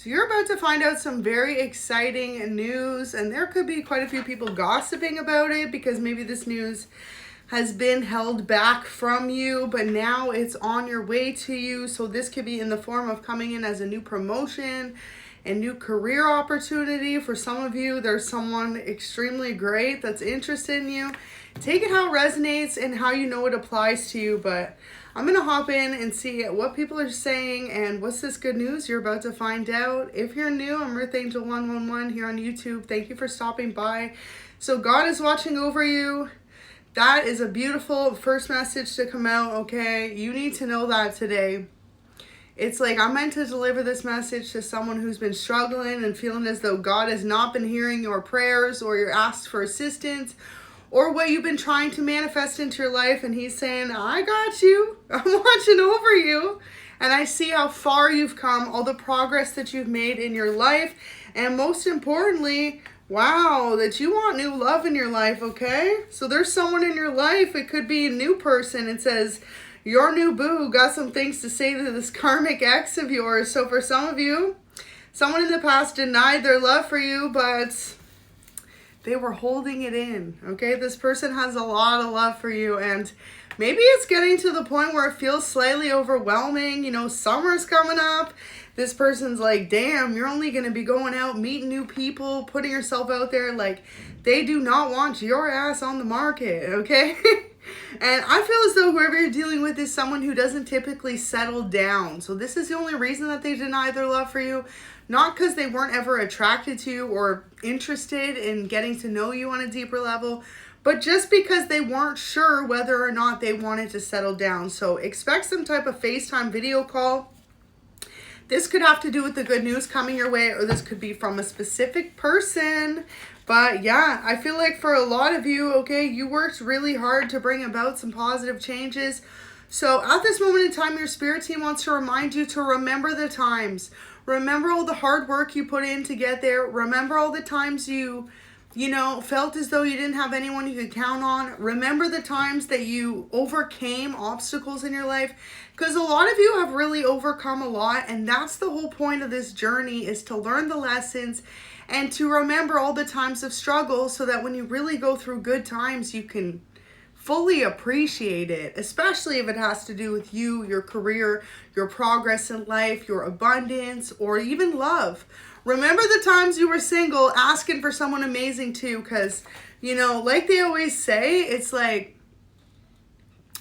So you're about to find out some very exciting news, and there could be quite a few people gossiping about it because maybe this news has been held back from you, but now it's on your way to you. So this could be in the form of coming in as a new promotion, a new career opportunity. For some of you, there's someone extremely great that's interested in you. Take it how it resonates and how you know it applies to you, but I'm going to hop in and see what people are saying and what's this good news you're about to find out. If you're new, I'm ᴛᴟ 111 here on YouTube. Thank you for stopping by. So God is watching over you. That is a beautiful first message to come out, okay? You need to know that today. It's like I'm meant to deliver this message to someone who's been struggling and feeling as though God has not been hearing your prayers or your asks for assistance, or what you've been trying to manifest into your life, and he's saying, I got you. I'm watching over you. And I see how far you've come, all the progress that you've made in your life, and most importantly, wow, that you want new love in your life, okay? So there's someone in your life, it could be a new person. It says, your new boo got some things to say to this karmic ex of yours. So for some of you, someone in the past denied their love for you, but they were holding it in, okay? This person has a lot of love for you, and maybe it's getting to the point where it feels slightly overwhelming. You know, summer's coming up. This person's like, damn, you're only going to be going out, meeting new people, putting yourself out there. Like, they do not want your ass on the market, okay? And I feel as though whoever you're dealing with is someone who doesn't typically settle down. So this is the only reason that they deny their love for you. Not because they weren't ever attracted to you or interested in getting to know you on a deeper level, but just because they weren't sure whether or not they wanted to settle down. So expect some type of FaceTime video call. This could have to do with the good news coming your way, or this could be from a specific person. But yeah, I feel like for a lot of you, okay, you worked really hard to bring about some positive changes. So at this moment in time, your spirit team wants to remind you to remember the times. Remember all the hard work you put in to get there. Remember all the times you felt as though you didn't have anyone you could count on. Remember the times that you overcame obstacles in your life. Because a lot of you have really overcome a lot. And that's the whole point of this journey, is to learn the lessons and to remember all the times of struggle, so that when you really go through good times, you can fully appreciate it, especially if it has to do with you, your career, your progress in life, your abundance, or even love. Remember the times you were single, asking for someone amazing too, because, like they always say, it's like,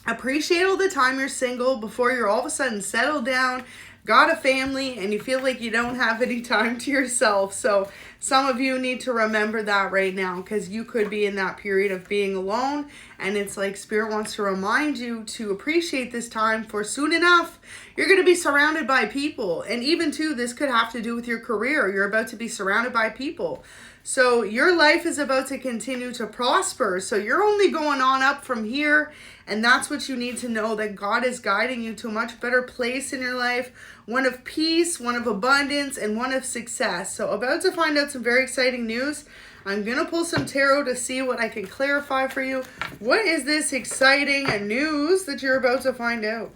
appreciate all the time you're single before you're all of a sudden settled down, got a family, and you feel like you don't have any time to yourself. So some of you need to remember that right now, because you could be in that period of being alone, and it's like Spirit wants to remind you to appreciate this time, for soon enough you're going to be surrounded by people. And even too, this could have to do with your career. You're about to be surrounded by people. So your life is about to continue to prosper. So you're only going on up from here. And that's what you need to know, that God is guiding you to a much better place in your life. One of peace, one of abundance, and one of success. So about to find out some very exciting news. I'm going to pull some tarot to see what I can clarify for you. What is this exciting news that you're about to find out?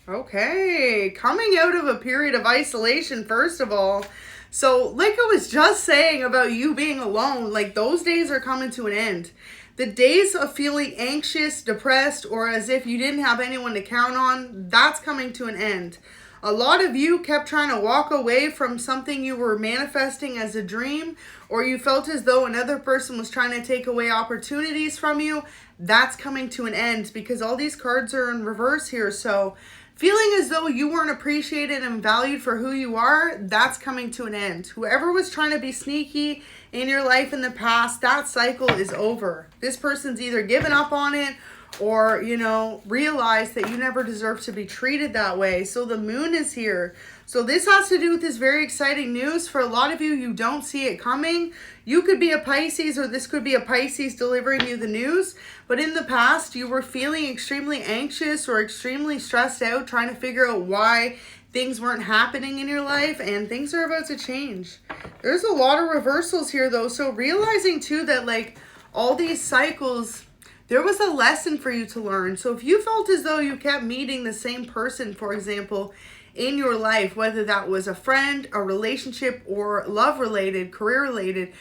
Okay, coming out of a period of isolation, first of all. So like I was just saying about you being alone, like those days are coming to an end. The days of feeling anxious, depressed, or as if you didn't have anyone to count on, that's coming to an end. A lot of you kept trying to walk away from something you were manifesting as a dream, or you felt as though another person was trying to take away opportunities from you. That's coming to an end, because all these cards are in reverse here. So feeling as though you weren't appreciated and valued for who you are, that's coming to an end. Whoever was trying to be sneaky in your life in the past, that cycle is over. This person's either given up on it, or, realize that you never deserve to be treated that way. So the moon is here. So this has to do with this very exciting news. For a lot of you, you don't see it coming. You could be a Pisces, or this could be a Pisces delivering you the news. But in the past, you were feeling extremely anxious or extremely stressed out, trying to figure out why things weren't happening in your life, and things are about to change. There's a lot of reversals here, though. So realizing too that like all these cycles, there was a lesson for you to learn. So if you felt as though you kept meeting the same person, for example, in your life, whether that was a friend, a relationship, or love related, career related,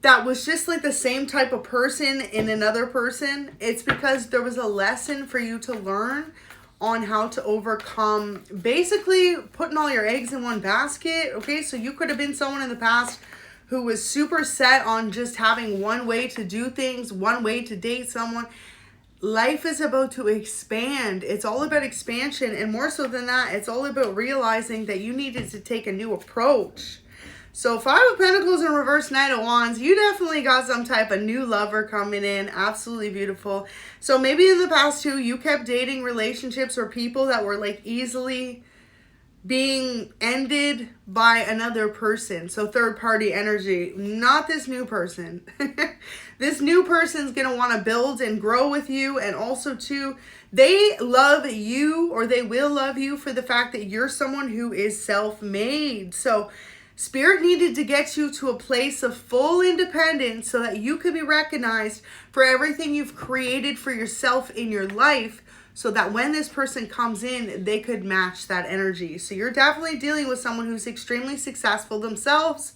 that was just like the same type of person in another person, it's because there was a lesson for you to learn on how to overcome, basically putting all your eggs in one basket. Okay, so you could have been someone in the past who was super set on just having one way to do things, one way to date someone. Life is about to expand. It's all about expansion, and more so than that, it's all about realizing that you needed to take a new approach. So 5 of Pentacles in reverse, Knight of Wands, you definitely got some type of new lover coming in. Absolutely beautiful. So maybe in the past too, you kept dating relationships or people that were like easily being ended by another person. So third party energy, not this new person. This new person's going to want to build and grow with you. And also too, they love you, or they will love you for the fact that you're someone who is self-made. So Spirit needed to get you to a place of full independence so that you could be recognized for everything you've created for yourself in your life, so that when this person comes in, they could match that energy. So you're definitely dealing with someone who's extremely successful themselves,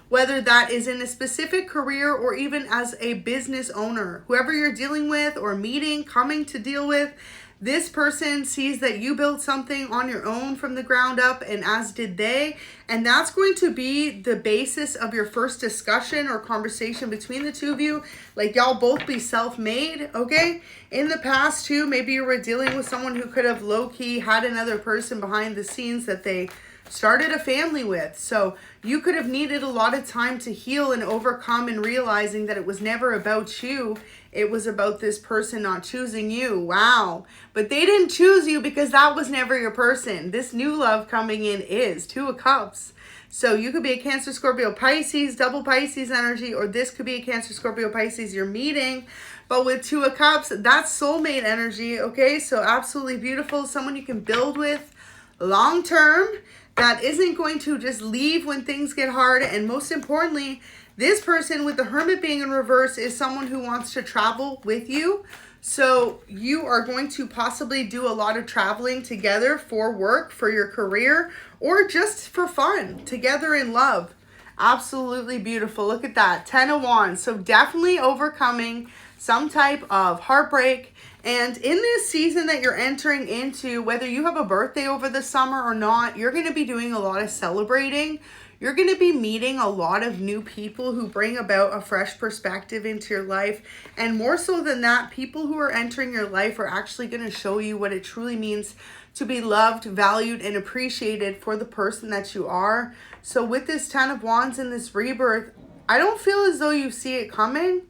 whether that is in a specific career or even as a business owner. Whoever you're dealing with or meeting, coming to deal with, this person sees that you built something on your own from the ground up, and as did they. And that's going to be the basis of your first discussion or conversation between the two of you. Like, y'all both be self-made, okay? In the past too, maybe you were dealing with someone who could have low-key had another person behind the scenes that they started a family with. So you could have needed a lot of time to heal and overcome, and realizing that it was never about you. It was about this person not choosing you. Wow. But they didn't choose you because that was never your person. This new love coming in is 2 of Cups. So you could be a Cancer, Scorpio, Pisces, double Pisces energy, or this could be a Cancer, Scorpio, Pisces you're meeting. But with 2 of Cups, that's soulmate energy, okay? So absolutely beautiful. Someone you can build with long term, that isn't going to just leave when things get hard. And most importantly, this person with the Hermit being in reverse is someone who wants to travel with you. So you are going to possibly do a lot of traveling together for work, for your career, or just for fun, together in love. Absolutely beautiful. Look at that. 10 of Wands. So definitely overcoming some type of heartbreak. And in this season that you're entering into, whether you have a birthday over the summer or not, you're going to be doing a lot of celebrating. You're going to be meeting a lot of new people who bring about a fresh perspective into your life. And more so than that, people who are entering your life are actually going to show you what it truly means to be loved, valued, and appreciated for the person that you are. So with this 10 of Wands and this rebirth, I don't feel as though you see it coming.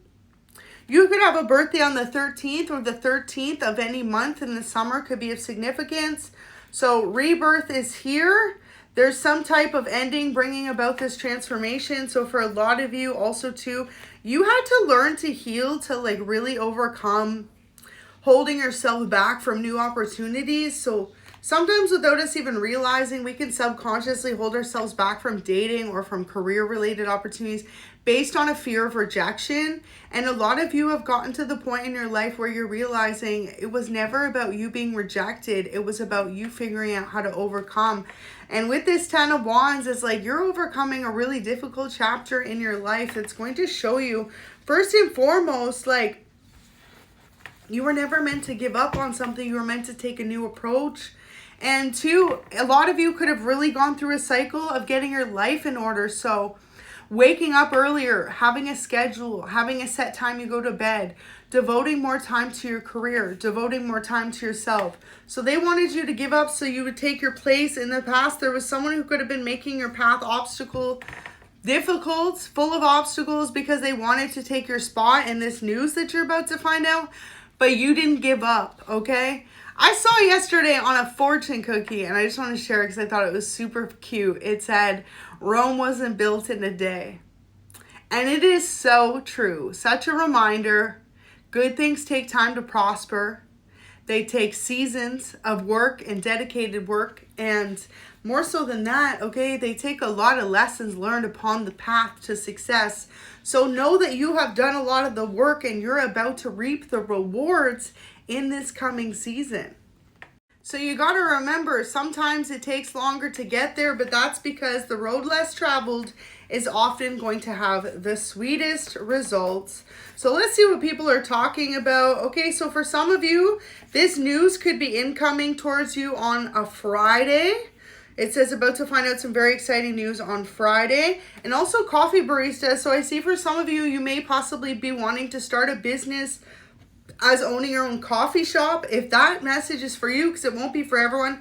You could have a birthday on the 13th or the 13th of any month in the summer, could be of significance. So rebirth is here. There's some type of ending bringing about this transformation. So for a lot of you also too, you had to learn to heal, to like really overcome holding yourself back from new opportunities. So sometimes without us even realizing, we can subconsciously hold ourselves back from dating or from career related opportunities based on a fear of rejection. And a lot of you have gotten to the point in your life where you're realizing it was never about you being rejected. It was about you figuring out how to overcome. And with this 10 of Wands, it's like you're overcoming a really difficult chapter in your life that's going to show you, first and foremost, like you were never meant to give up on something. You were meant to take a new approach. And 2, a lot of you could have really gone through a cycle of getting your life in order. So waking up earlier, having a schedule, having a set time you go to bed, devoting more time to your career, devoting more time to yourself. So they wanted you to give up so you would take your place. In the past, there was someone who could have been making your path difficult, full of obstacles, because they wanted to take your spot in this news that you're about to find out. But you didn't give up, okay? I saw yesterday on a fortune cookie, and I just want to share it because I thought it was super cute. It said, Rome wasn't built in a day. And it is so true. Such a reminder. Good things take time to prosper. They take seasons of work and dedicated work. And more so than that, okay, they take a lot of lessons learned upon the path to success. So know that you have done a lot of the work and you're about to reap the rewards in this coming season. So you got to remember, sometimes it takes longer to get there, but that's because the road less traveled is often going to have the sweetest results. So let's see what people are talking about. Okay, so for some of you, this news could be incoming towards you on a Friday. It says about to find out some very exciting news on Friday. And also coffee barista. So I see for some of you, you may possibly be wanting to start a business as owning your own coffee shop. If that message is for you, because it won't be for everyone,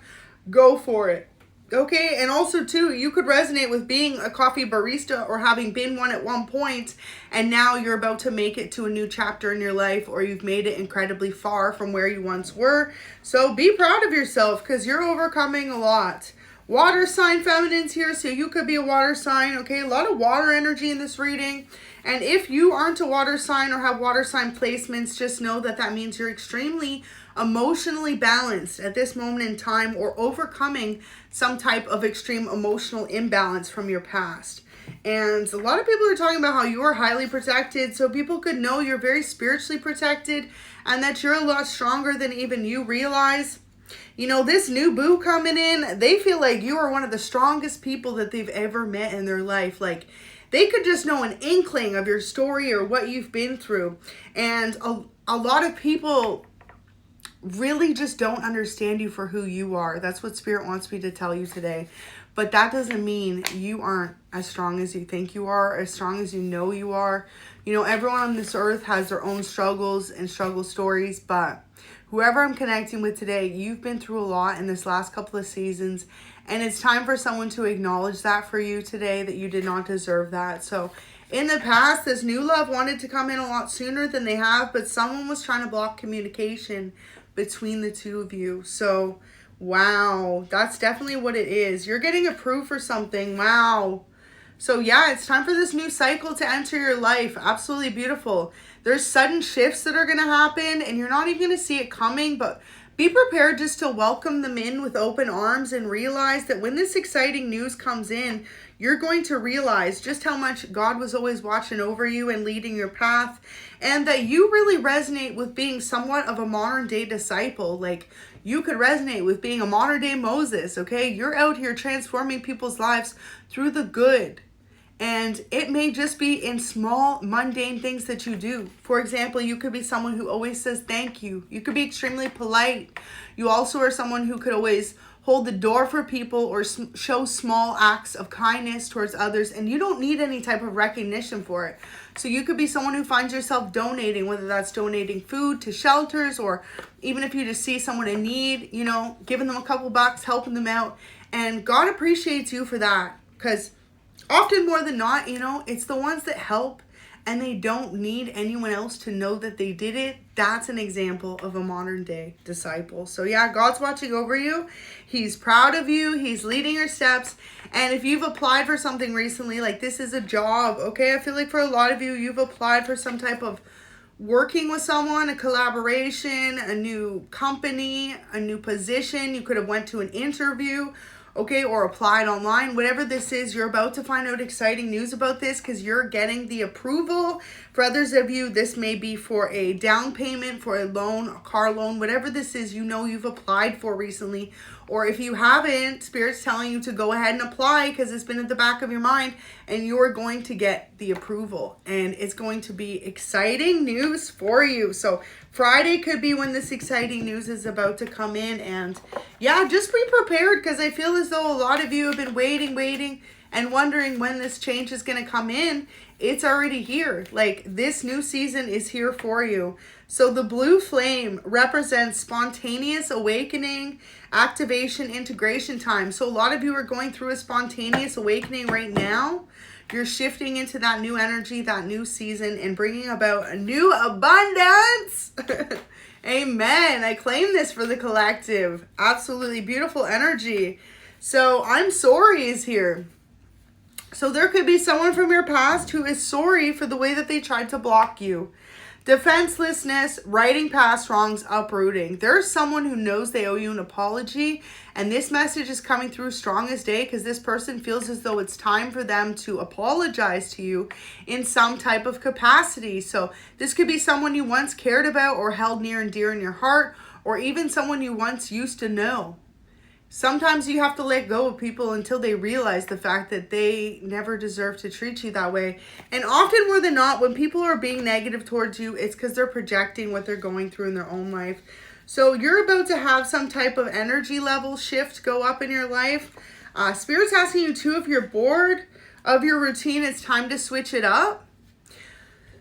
go for it. Okay, and also too, you could resonate with being a coffee barista or having been one at one point, and now you're about to make it to a new chapter in your life, or you've made it incredibly far from where you once were. So be proud of yourself, because you're overcoming a lot. Water sign feminine's here, so you could be a water sign. Okay, a lot of water energy in this reading. And if you aren't a water sign or have water sign placements, just know that that means you're extremely emotionally balanced at this moment in time, or overcoming some type of extreme emotional imbalance from your past. And a lot of people are talking about how you are highly protected, so people could know you're very spiritually protected and that you're a lot stronger than even you realize. You know, this new boo coming in, they feel like you are one of the strongest people that they've ever met in their life. Like, they could just know an inkling of your story or what you've been through. And a lot of people really just don't understand you for who you are. That's what Spirit wants me to tell you today. But that doesn't mean you aren't as strong as you think you are, as strong as you know you are. You know, everyone on this earth has their own struggles and struggle stories, but whoever I'm connecting with today, you've been through a lot in this last couple of seasons, and it's time for someone to acknowledge that for you today, that you did not deserve that. So in the past, this new love wanted to come in a lot sooner than they have, but someone was trying to block communication between the two of you. So wow, that's definitely what it is. You're getting approved for something. Wow. So yeah, it's time for this new cycle to enter your life. Absolutely beautiful. There's sudden shifts that are going to happen, and you're not even going to see it coming, but be prepared just to welcome them in with open arms and realize that when this exciting news comes in, you're going to realize just how much God was always watching over you and leading your path, and that you really resonate with being somewhat of a modern day disciple. Like, you could resonate with being a modern day Moses, okay? You're out here transforming people's lives through the good. And it may just be in small, mundane things that you do. For example, you could be someone who always says thank you. You could be extremely polite. You also are someone who could always hold the door for people or show small acts of kindness towards others, and you don't need any type of recognition for it. So you could be someone who finds yourself donating, whether that's donating food to shelters, or even if you just see someone in need, you know, giving them a couple bucks, helping them out. And God appreciates you for that, because often more than not, you know, it's the ones that help and they don't need anyone else to know that they did it. That's an example of a modern day disciple. So yeah, God's watching over you. He's proud of you. He's leading your steps. And if you've applied for something recently, like this is a job, okay? I feel like for a lot of you, you've applied for some type of working with someone, a collaboration, a new company, a new position. You could have went to an interview, okay, or applied online. Whatever this is, you're about to find out exciting news about this, because you're getting the approval. For others of you, this may be for a down payment, for a loan, a car loan, whatever this is, you know you've applied for recently. Or if you haven't, Spirit's telling you to go ahead and apply, because it's been at the back of your mind, and you're going to get the approval. And it's going to be exciting news for you. So Friday could be when this exciting news is about to come in. And yeah, just be prepared, because I feel as though a lot of you have been waiting, and wondering when this change is going to come in. It's already here. Like, this new season is here for you. So the blue flame represents spontaneous awakening, activation, integration time. So a lot of you are going through a spontaneous awakening right now. You're shifting into that new energy, that new season, and bringing about a new abundance. Amen. I claim this for the collective. Absolutely beautiful energy. So I'm sorry is here. So there could be someone from your past who is sorry for the way that they tried to block you. Defenselessness, righting past wrongs, uprooting. There's someone who knows they owe you an apology, and this message is coming through strong as day, because this person feels as though it's time for them to apologize to you in some type of capacity. So this could be someone you once cared about or held near and dear in your heart, or even someone you once used to know. Sometimes you have to let go of people until they realize the fact that they never deserve to treat you that way. And often more than not, when people are being negative towards you, it's because they're projecting what they're going through in their own life. So you're about to have some type of energy level shift go up in your life. Spirit's asking you too, if you're bored of your routine, it's time to switch it up.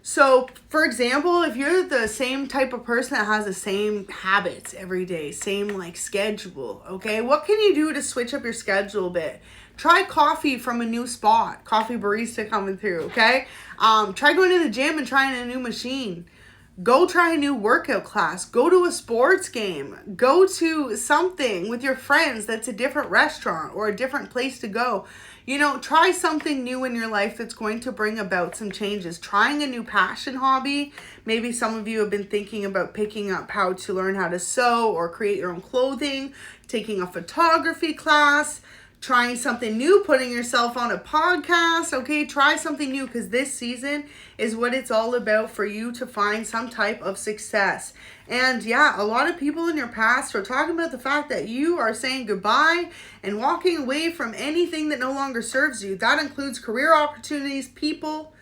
So, for example, if you're the same type of person that has the same habits every day, same like schedule, okay, what can you do to switch up your schedule a bit? Try coffee from a new spot, coffee barista coming through, okay? Try going to the gym and trying a new machine. Go try a new workout class. Go to a sports game. Go to something with your friends that's a different restaurant or a different place to go. You know, try something new in your life that's going to bring about some changes. Trying a new passion hobby. Maybe some of you have been thinking about picking up how to learn how to sew or create your own clothing, taking a photography class, trying something new, putting yourself on a podcast, okay? Try something new, because this season is what it's all about for you to find some type of success. And yeah, a lot of people in your past are talking about the fact that you are saying goodbye and walking away from anything that no longer serves you. That includes career opportunities, people,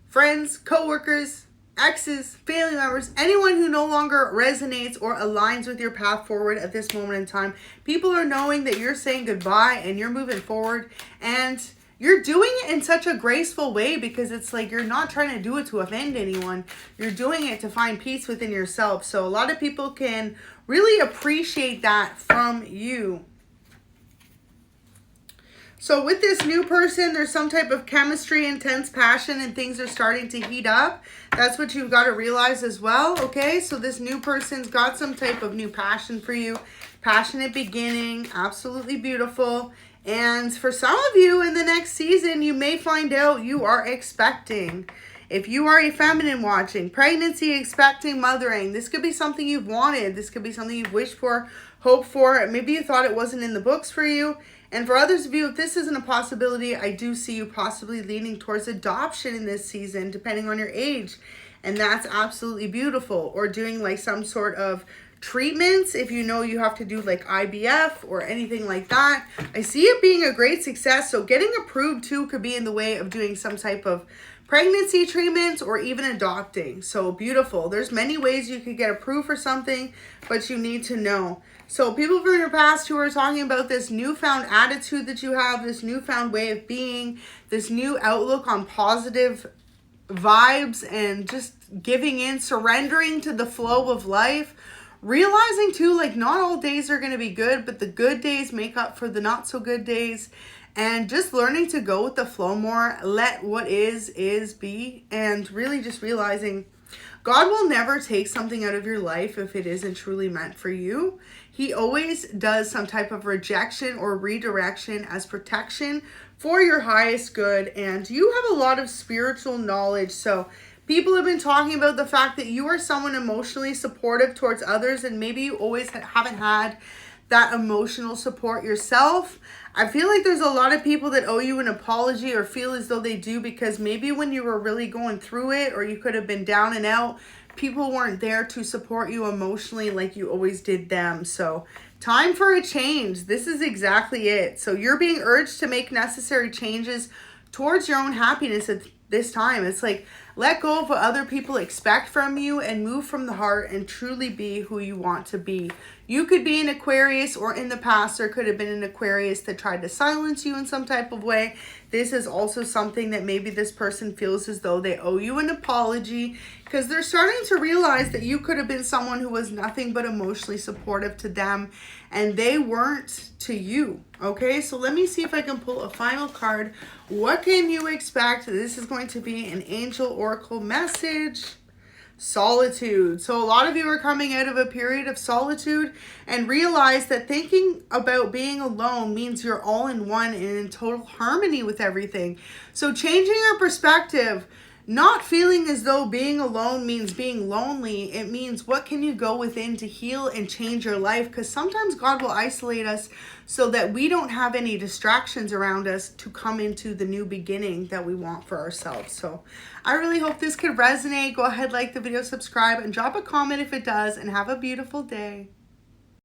friends, co-workers, exes, family members, anyone who no longer resonates or aligns with your path forward at this moment in time. People are knowing that you're saying goodbye and you're moving forward, and you're doing it in such a graceful way, because it's like you're not trying to do it to offend anyone. You're doing it to find peace within yourself. So a lot of people can really appreciate that from you. So with this new person, there's some type of chemistry, intense passion, and things are starting to heat up. That's what you've got to realize as well, okay? So this new person's got some type of new passion for you. Passionate beginning, absolutely beautiful. And for some of you in the next season, you may find out you are expecting. If you are a feminine watching, pregnancy, expecting, mothering, this could be something you've wanted. This could be something you've wished for, hoped for. Maybe you thought it wasn't in the books for you. And for others of you, if this isn't a possibility, I do see you possibly leaning towards adoption in this season, depending on your age. And that's absolutely beautiful. Or doing like some sort of treatments, if you know you have to do like IVF or anything like that. I see it being a great success. So getting approved too could be in the way of doing some type of pregnancy treatments or even adopting. So beautiful. There's many ways you could get approved for something, but you need to know. So people from your past who are talking about this newfound attitude that you have, this newfound way of being, this new outlook on positive vibes and just giving in, surrendering to the flow of life, realizing too, like not all days are going to be good, but the good days make up for the not so good days. And just learning to go with the flow more, let what is be, and really just realizing God will never take something out of your life if it isn't truly meant for you. He always does some type of rejection or redirection as protection for your highest good. And you have a lot of spiritual knowledge. So people have been talking about the fact that you are someone emotionally supportive towards others, and maybe you always haven't had that emotional support yourself. I feel like there's a lot of people that owe you an apology or feel as though they do, because maybe when you were really going through it, or you could have been down and out, people weren't there to support you emotionally like you always did them. So time for a change. This is exactly it. So you're being urged to make necessary changes towards your own happiness at this time. It's like, let go of what other people expect from you and move from the heart and truly be who you want to be. You could be an Aquarius, or in the past there could have been an Aquarius that tried to silence you in some type of way. This is also something that maybe this person feels as though they owe you an apology, because they're starting to realize that you could have been someone who was nothing but emotionally supportive to them, and they weren't to you. Okay, so let me see if I can pull a final card. What can you expect? This is going to be an angel oracle message. Solitude. So a lot of you are coming out of a period of solitude and realize that thinking about being alone means you're all in one and in total harmony with everything. So changing your perspective, not feeling as though being alone means being lonely. It means what can you go within to heal and change your life? Because sometimes God will isolate us so that we don't have any distractions around us to come into the new beginning that we want for ourselves. So I really hope this could resonate. Go ahead, like the video, subscribe, and drop a comment if it does, and have a beautiful day.